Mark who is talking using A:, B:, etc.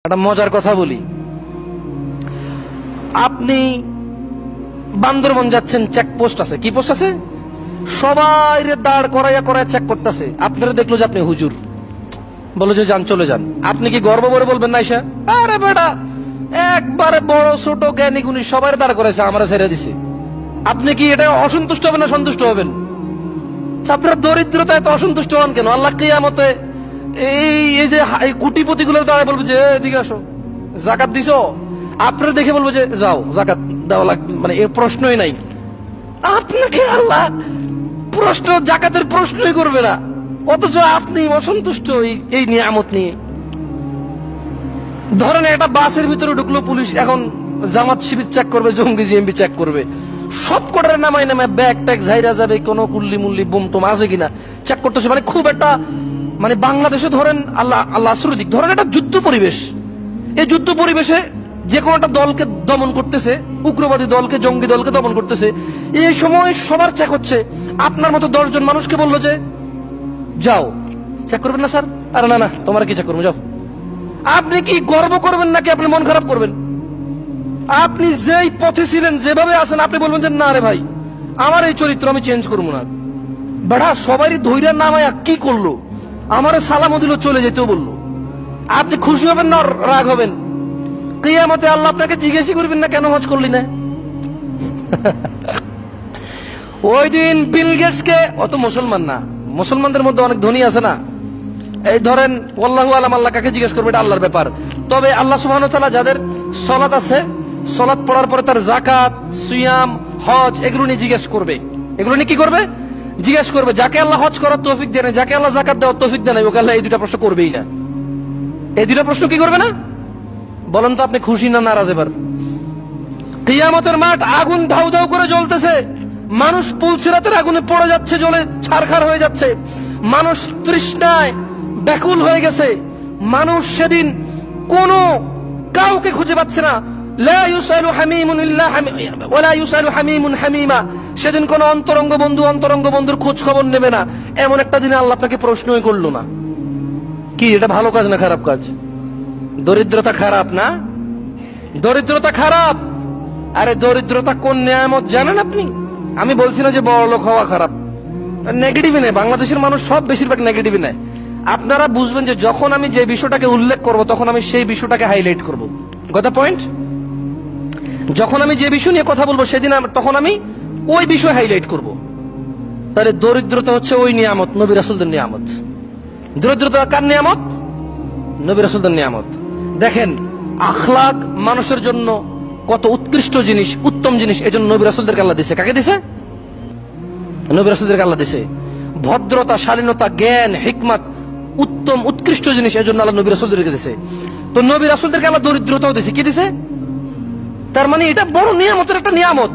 A: একটা মজার কথা বলি। আপনি বান্দরবন যাচ্ছেন, চেকপোস্ট আছে, কি পোস্ট আছে, সবাই দাঁড় করাইয়া করাইয়া চেক করতেছে। আপনারা দেখলো যে আপনি হুজুর, বলো যে যান, চলে যান। আপনি কি গর্ব করে বলবেন না ঈশা, আরে বেটা একবারে বড় ছোট জ্ঞানী গুণী সবাই দাঁড় করেছে, আমরা ছেড়ে দিছি। আপনি কি এটা অসন্তুষ্ট হবেন না সন্তুষ্ট হবেন? আপনার দরিদ্রতায় তো অসন্তুষ্ট হন কেন? আল্লাহ কিয়ামতে এই যে কোটিপতি গুলো দাঁড়ায় বলবো যে এদিকে আসো, জাকাত দিছো, আপনারা দেখে বলবো যে যাও জাকাত দেওয়া লাগবে, মানে এর প্রশ্নই নাই। আপনাকে আল্লাহ প্রশ্ন জাকাতের প্রশ্নই করবে না, অথচ আপনি অসন্তুষ্ট এই নিয়ামত নিয়ে। ধরেন একটা বাসের ভিতরে ঢুকলো পুলিশ, এখন জামাত শিবির চেক করবে, জঙ্গি জিএমবি চেক করবে, সব কটার নামাই নামে ব্যাগ ট্যাগ ঝাইরা যাবে, কোনো কুল্লি মুল্লি বোম টোম আছে কিনা চেক করতেছে। মানে খুব একটা, মানে বাংলাদেশে ধরেন আল্লাহ আসরুদিক, ধরেন একটা যুদ্ধ পরিবেশ। এই যুদ্ধ পরিবেশে যে কোনো একটা দলকে দমন করতেছে, উগ্রবাদী দলকে, জঙ্গি দলকে দমন করতেছে, এই সময় সবার চেক হচ্ছে। আপনার মতো 10 জন মানুষকে বললো যে যাও চেক করবেন না স্যার, আরে না না তোমার কি চেক করবো, যাও। আপনি কি গর্ব করবেন নাকি আপনি মন খারাপ করবেন? আপনি যেই পথে ছিলেন, যেভাবে আছেন, আপনি বলবেন যে না রে ভাই, আমার এই চরিত্র আমি চেঞ্জ করবো না। বেড়া সবারই ধৈর্য নামায়া কি করলো, আমারে সালামও দিল, চলে যেতেও বললো। আপনি খুশি হবেন না রাগ হবেন? কিয়ামতে আল্লাহ আপনাকে জিজ্ঞেস করবেন না কেন হজ করলি না? ওই দিন বিল গেটসকে, অত মুসলমান না, মুসলমানদের মধ্যে অনেক ধনী আছে না, এই ধরেন আল্লাহু আলাম, আল্লাহ কাকে জিজ্ঞেস করবে এটা আল্লাহর ব্যাপার। তবে আল্লাহ সুবহানাহু ওয়া তাআলা যাদের সালাত আছে, সালাত পড়ার পরে তার যাকাত, সিয়াম, হজ এগুলো নিয়ে জিজ্ঞেস করবে। এগুলো নিয়ে কি করবে? জিজ্ঞেস করবে। যাকে আল্লাহ হজ করার তৌফিক দেন, যাকে আল্লাহ যাকাত দেওয়ার তৌফিক দেন, ওকে আল্লাহ এই দুটা প্রশ্ন করবেই না। এই দুটা প্রশ্ন কি করবে না? বলেন তো আপনি খুশি না নারাজ? এবার কিয়ামতের মাঠ আগুন ধাউ ধাউ করে জ্বলতেছে, মানুষ পুলসিরাতের আগুনে পড়ে যাচ্ছে, জ্বলে ছারখার হয়ে যাচ্ছে, মানুষ তৃষ্ণায় ব্যাকুল হয়ে গেছে। মানুষ সেদিন কোনো কাউকে খুঁজে পাচ্ছে না। লা ইউসালু হামিমুন ইল্লা ওয়ালা ইউসালু হামিমুন হামিমা। সেদিন কোন অন্তরঙ্গ বন্ধুর খোঁজ খবর নেবে না। এমন একটা দিনে আল্লাহ আপনাকে প্রশ্নই করলো না। কি এটা ভালো কাজ না খারাপ কাজ? দরিদ্রতা খারাপ না? দরিদ্রতা খারাপ? আরে দরিদ্রতা কোন নিয়ামত জানেন আপনি? আমি বলছি না যে বড় লোক হওয়া খারাপ, নেগেটিভ নেই, বাংলাদেশের মানুষ সব বেশিরভাগ নেগেটিভ নেয়। আপনারা বুঝবেন যে যখন আমি যে বিষয়টাকে উল্লেখ করব, তখন আমি সেই বিষয়টাকে হাইলাইট করব। গত পয়েন্ট, যখন আমি যে বিষয় নিয়ে কথা বলবো সেদিন তখন আমি ওই বিষয় হাইলাইট করব। তাহলে দরিদ্রতা হচ্ছে ওই নিয়ামত, নবী রাসূলদের নিয়ামত। দরিদ্রতা কার নিয়ামত? নবী রাসূলদের নিয়ামত। দেখেন আখলাক মানুষের জন্য কত উৎকৃষ্ট জিনিস, উত্তম জিনিস, এজন্য নবী রাসূলদেরকে আল্লাহ দিয়েছে। কাকে দিয়েছে? নবী রাসূলদেরকে আল্লাহ দিয়েছে। ভদ্রতা, শালীনতা, জ্ঞান, হিকমত উত্তম উৎকৃষ্ট জিনিস, এজন্য আল্লাহ নবী রাসূলদেরকে দিয়েছে। তো নবী রাসূলদেরকে আল্লাহ দরিদ্রতাও দিয়েছে। কি দিয়েছে? তার মানে এটা বড় নিয়ামতের একটা নিয়ামত।